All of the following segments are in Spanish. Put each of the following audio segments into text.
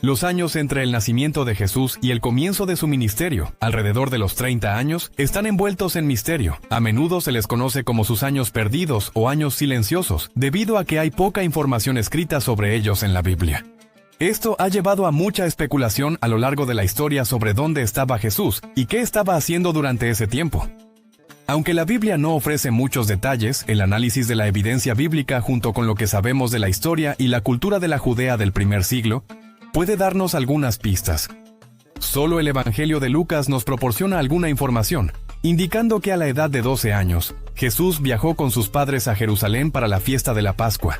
Los años entre el nacimiento de Jesús y el comienzo de su ministerio, alrededor de los 30 años, están envueltos en misterio. A menudo se les conoce como sus años perdidos o años silenciosos, debido a que hay poca información escrita sobre ellos en la Biblia. Esto ha llevado a mucha especulación a lo largo de la historia sobre dónde estaba Jesús y qué estaba haciendo durante ese tiempo. Aunque la Biblia no ofrece muchos detalles, el análisis de la evidencia bíblica junto con lo que sabemos de la historia y la cultura de la Judea del primer siglo, puede darnos algunas pistas. Solo el Evangelio de Lucas nos proporciona alguna información, indicando que a la edad de 12 años, Jesús viajó con sus padres a Jerusalén para la fiesta de la Pascua.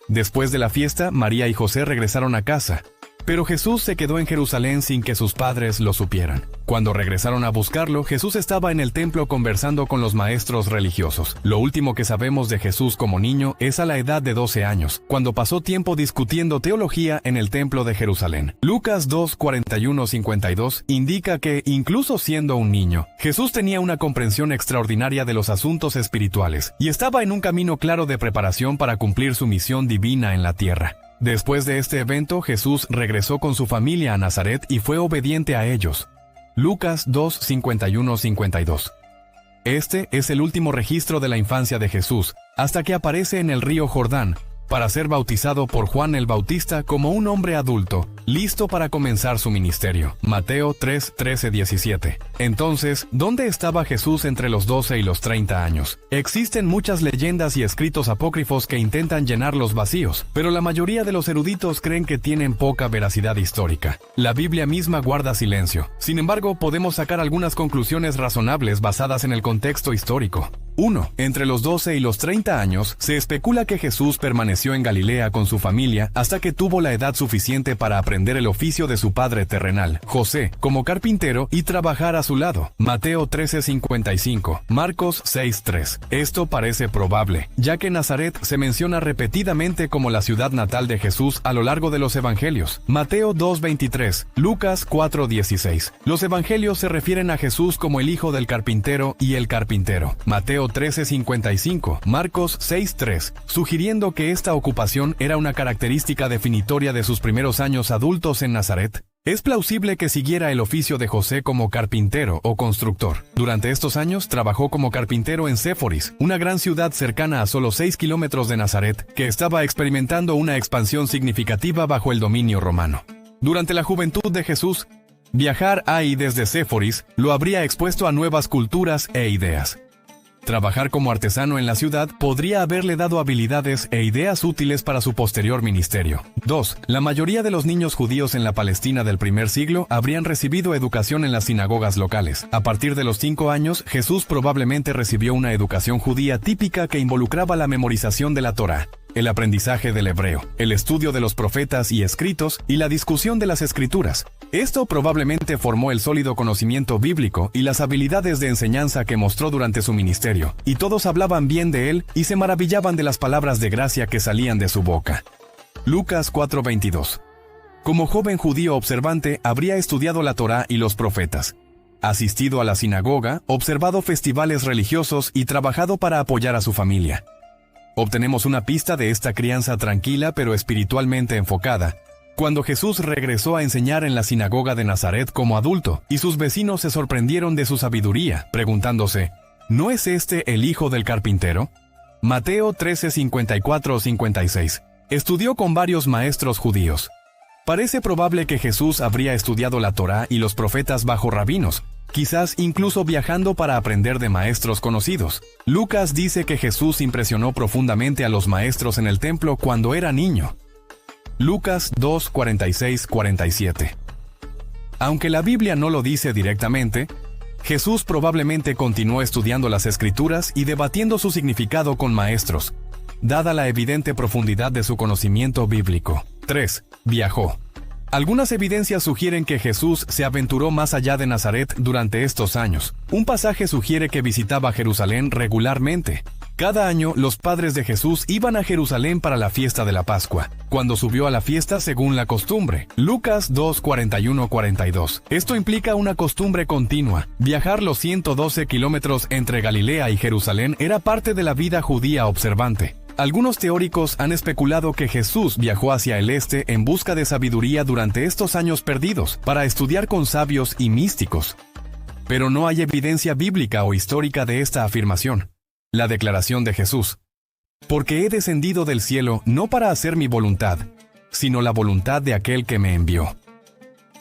Después de la fiesta, María y José regresaron a casa, pero Jesús se quedó en Jerusalén sin que sus padres lo supieran. Cuando regresaron a buscarlo, Jesús estaba en el templo conversando con los maestros religiosos. Lo último que sabemos de Jesús como niño es a la edad de 12 años, cuando pasó tiempo discutiendo teología en el templo de Jerusalén. Lucas 2:41-52 indica que, incluso siendo un niño, Jesús tenía una comprensión extraordinaria de los asuntos espirituales y estaba en un camino claro de preparación para cumplir su misión divina en la tierra. Después de este evento, Jesús regresó con su familia a Nazaret y fue obediente a ellos. Lucas 2:51-52. Este es el último registro de la infancia de Jesús, hasta que aparece en el río Jordán, para ser bautizado por Juan el Bautista como un hombre adulto, listo para comenzar su ministerio. Mateo 3:13-17. Entonces, ¿dónde estaba Jesús entre los 12 y los 30 años? Existen muchas leyendas y escritos apócrifos que intentan llenar los vacíos, pero la mayoría de los eruditos creen que tienen poca veracidad histórica. La Biblia misma guarda silencio. Sin embargo, podemos sacar algunas conclusiones razonables basadas en el contexto histórico. 1. Entre los 12 y los 30 años, se especula que Jesús permaneció en Galilea con su familia hasta que tuvo la edad suficiente para aprender el oficio de su padre terrenal, José, como carpintero y trabajar a su lado. Mateo 13:55, Marcos 6:3. Esto parece probable, ya que Nazaret se menciona repetidamente como la ciudad natal de Jesús a lo largo de los evangelios. Mateo 2:23, Lucas 4:16. Los evangelios se refieren a Jesús como el hijo del carpintero y el carpintero. Mateo 13:55, Marcos 6:3, sugiriendo que esta ocupación era una característica definitoria de sus primeros años adultos en Nazaret. Es plausible que siguiera el oficio de José como carpintero o constructor. Durante estos años trabajó como carpintero en Séforis, una gran ciudad cercana a solo 6 kilómetros de Nazaret, que estaba experimentando una expansión significativa bajo el dominio romano. Durante la juventud de Jesús, viajar a y desde Séforis lo habría expuesto a nuevas culturas e ideas. Trabajar como artesano en la ciudad podría haberle dado habilidades e ideas útiles para su posterior ministerio. 2. La mayoría de los niños judíos en la Palestina del primer siglo habrían recibido educación en las sinagogas locales. A partir de los 5 años, Jesús probablemente recibió una educación judía típica que involucraba la memorización de la Torá, el aprendizaje del hebreo, el estudio de los profetas y escritos y la discusión de las escrituras. Esto probablemente formó el sólido conocimiento bíblico y las habilidades de enseñanza que mostró durante su ministerio, y todos hablaban bien de él y se maravillaban de las palabras de gracia que salían de su boca. Lucas 4:22. Como joven judío observante, habría estudiado la Torá y los profetas, asistido a la sinagoga, observado festivales religiosos y trabajado para apoyar a su familia. Obtenemos una pista de esta crianza tranquila pero espiritualmente enfocada, cuando Jesús regresó a enseñar en la sinagoga de Nazaret como adulto, y sus vecinos se sorprendieron de su sabiduría, preguntándose, ¿no es este el hijo del carpintero? Mateo 13:54-56. Estudió con varios maestros judíos. Parece probable que Jesús habría estudiado la Torá y los profetas bajo rabinos, quizás incluso viajando para aprender de maestros conocidos. Lucas dice que Jesús impresionó profundamente a los maestros en el templo cuando era niño. Lucas 2:46-47. Aunque la Biblia no lo dice directamente, Jesús probablemente continuó estudiando las Escrituras y debatiendo su significado con maestros, dada la evidente profundidad de su conocimiento bíblico. 3. Viajó. Algunas evidencias sugieren que Jesús se aventuró más allá de Nazaret durante estos años. Un pasaje sugiere que visitaba Jerusalén regularmente. Cada año, los padres de Jesús iban a Jerusalén para la fiesta de la Pascua, cuando subió a la fiesta según la costumbre. Lucas 2:41-42. Esto implica una costumbre continua. Viajar los 112 kilómetros entre Galilea y Jerusalén era parte de la vida judía observante. Algunos teóricos han especulado que Jesús viajó hacia el este en busca de sabiduría durante estos años perdidos, para estudiar con sabios y místicos. Pero no hay evidencia bíblica o histórica de esta afirmación. La declaración de Jesús: porque he descendido del cielo no para hacer mi voluntad, sino la voluntad de aquel que me envió.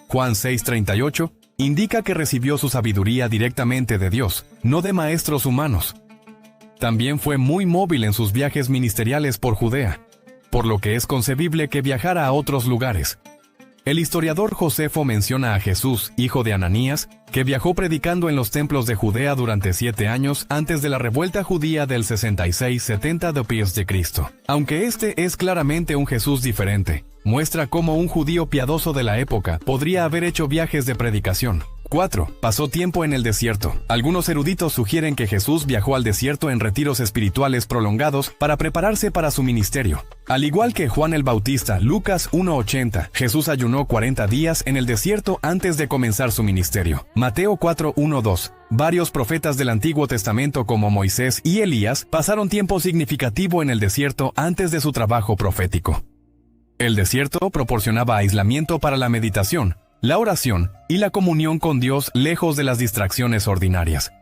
Juan 6:38 indica que recibió su sabiduría directamente de Dios, no de maestros humanos. También fue muy móvil en sus viajes ministeriales por Judea, por lo que es concebible que viajara a otros lugares. El historiador Josefo menciona a Jesús, hijo de Ananías, que viajó predicando en los templos de Judea durante 7 años antes de la revuelta judía del 66-70 después de Cristo. Aunque este es claramente un Jesús diferente, muestra cómo un judío piadoso de la época podría haber hecho viajes de predicación. 4. Pasó tiempo en el desierto. Algunos eruditos sugieren que Jesús viajó al desierto en retiros espirituales prolongados para prepararse para su ministerio. Al igual que Juan el Bautista, Lucas 1:80, Jesús ayunó 40 días en el desierto antes de comenzar su ministerio. Mateo 4:1-2. Varios profetas del Antiguo Testamento como Moisés y Elías pasaron tiempo significativo en el desierto antes de su trabajo profético. El desierto proporcionaba aislamiento para la meditación, la oración y la comunión con Dios lejos de las distracciones ordinarias.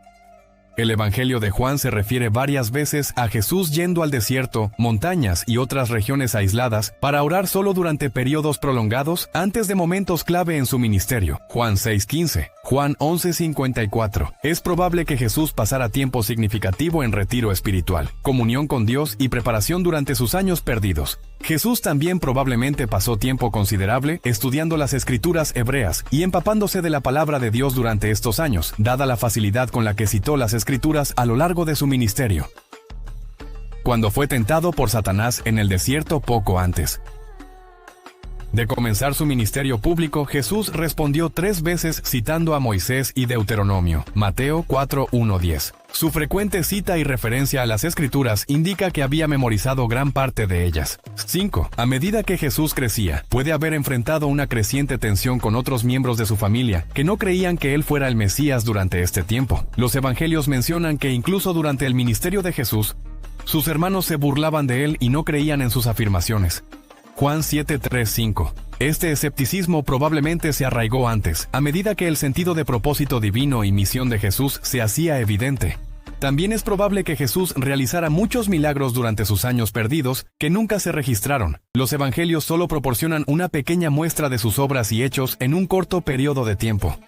El Evangelio de Juan se refiere varias veces a Jesús yendo al desierto, montañas y otras regiones aisladas para orar solo durante periodos prolongados antes de momentos clave en su ministerio. Juan 6:15, Juan 11:54. Es probable que Jesús pasara tiempo significativo en retiro espiritual, comunión con Dios y preparación durante sus años perdidos. Jesús también probablemente pasó tiempo considerable estudiando las escrituras hebreas y empapándose de la palabra de Dios durante estos años, dada la facilidad con la que citó las escrituras a lo largo de su ministerio. Cuando fue tentado por Satanás en el desierto poco antes de comenzar su ministerio público, Jesús respondió 3 veces citando a Moisés y Deuteronomio. Mateo 4:1-10. Su frecuente cita y referencia a las Escrituras indica que había memorizado gran parte de ellas. 5. A medida que Jesús crecía, puede haber enfrentado una creciente tensión con otros miembros de su familia que no creían que él fuera el Mesías durante este tiempo. Los evangelios mencionan que incluso durante el ministerio de Jesús, sus hermanos se burlaban de él y no creían en sus afirmaciones. Juan 7:3-5. Este escepticismo probablemente se arraigó antes, a medida que el sentido de propósito divino y misión de Jesús se hacía evidente. También es probable que Jesús realizara muchos milagros durante sus años perdidos que nunca se registraron. Los evangelios solo proporcionan una pequeña muestra de sus obras y hechos en un corto periodo de tiempo.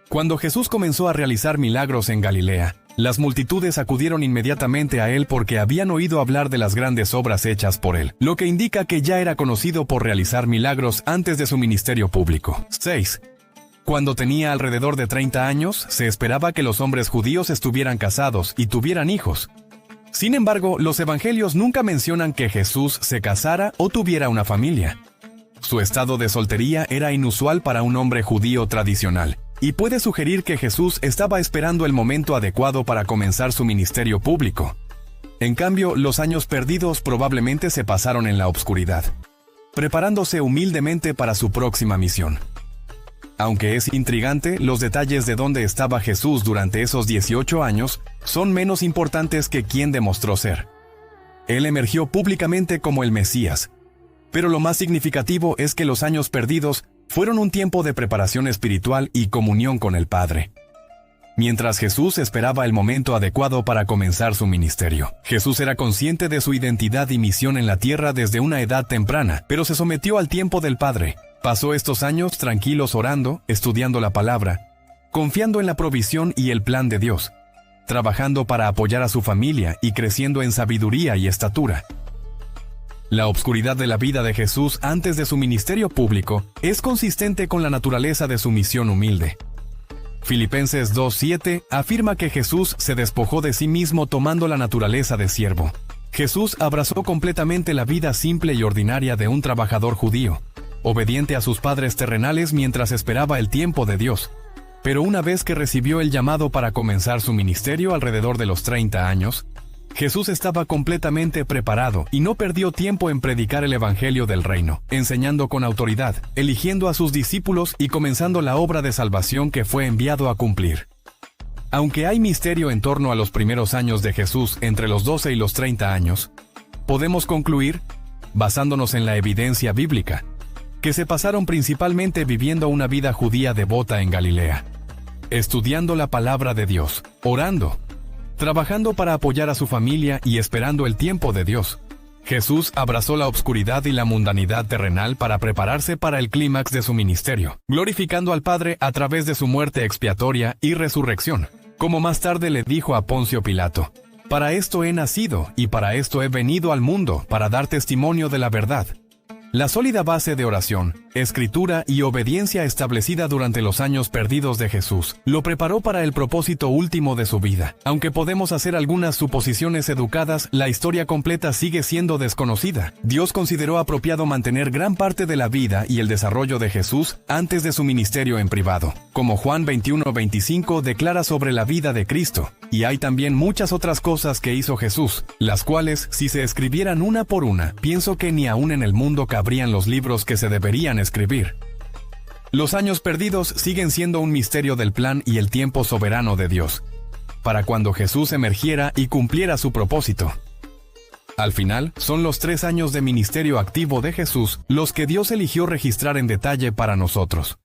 Cuando Jesús comenzó a realizar milagros en Galilea, las multitudes acudieron inmediatamente a él porque habían oído hablar de las grandes obras hechas por él, lo que indica que ya era conocido por realizar milagros antes de su ministerio público. 6. Cuando tenía alrededor de 30 años, se esperaba que los hombres judíos estuvieran casados y tuvieran hijos. Sin embargo, los evangelios nunca mencionan que Jesús se casara o tuviera una familia. Su estado de soltería era inusual para un hombre judío tradicional, y puede sugerir que Jesús estaba esperando el momento adecuado para comenzar su ministerio público. En cambio, los años perdidos probablemente se pasaron en la obscuridad, preparándose humildemente para su próxima misión. Aunque es intrigante, los detalles de dónde estaba Jesús durante esos 18 años son menos importantes que quién demostró ser. Él emergió públicamente como el Mesías, pero lo más significativo es que los años perdidos fueron un tiempo de preparación espiritual y comunión con el Padre. Mientras Jesús esperaba el momento adecuado para comenzar su ministerio, Jesús era consciente de su identidad y misión en la tierra desde una edad temprana, pero se sometió al tiempo del Padre. Pasó estos años tranquilos orando, estudiando la palabra, confiando en la provisión y el plan de Dios, trabajando para apoyar a su familia y creciendo en sabiduría y estatura. La obscuridad de la vida de Jesús antes de su ministerio público es consistente con la naturaleza de su misión humilde. Filipenses 2:7 afirma que Jesús se despojó de sí mismo tomando la naturaleza de siervo. Jesús abrazó completamente la vida simple y ordinaria de un trabajador judío, obediente a sus padres terrenales mientras esperaba el tiempo de Dios. Pero una vez que recibió el llamado para comenzar su ministerio alrededor de los 30 años, Jesús estaba completamente preparado y no perdió tiempo en predicar el Evangelio del Reino, enseñando con autoridad, eligiendo a sus discípulos y comenzando la obra de salvación que fue enviado a cumplir. Aunque hay misterio en torno a los primeros años de Jesús entre los 12 y los 30 años, Podemos concluir, basándonos en la evidencia bíblica, que se pasaron principalmente viviendo una vida judía devota en Galilea, estudiando la palabra de Dios, orando, trabajando para apoyar a su familia y esperando el tiempo de Dios. Jesús abrazó la obscuridad y la mundanidad terrenal para prepararse para el clímax de su ministerio, glorificando al Padre a través de su muerte expiatoria y resurrección. Como más tarde le dijo a Poncio Pilato, «Para esto he nacido y para esto he venido al mundo, para dar testimonio de la verdad». La sólida base de oración, escritura y obediencia establecida durante los años perdidos de Jesús lo preparó para el propósito último de su vida. Aunque podemos hacer algunas suposiciones educadas, la historia completa sigue siendo desconocida. Dios consideró apropiado mantener gran parte de la vida y el desarrollo de Jesús antes de su ministerio en privado. Como Juan 21:25 declara sobre la vida de Cristo, y hay también muchas otras cosas que hizo Jesús, las cuales, si se escribieran una por una, pienso que ni aún en el mundo cabrían los libros que se deberían escribir. Los años perdidos siguen siendo un misterio del plan y el tiempo soberano de Dios, para cuando Jesús emergiera y cumpliera su propósito. Al final, son los 3 años de ministerio activo de Jesús los que Dios eligió registrar en detalle para nosotros.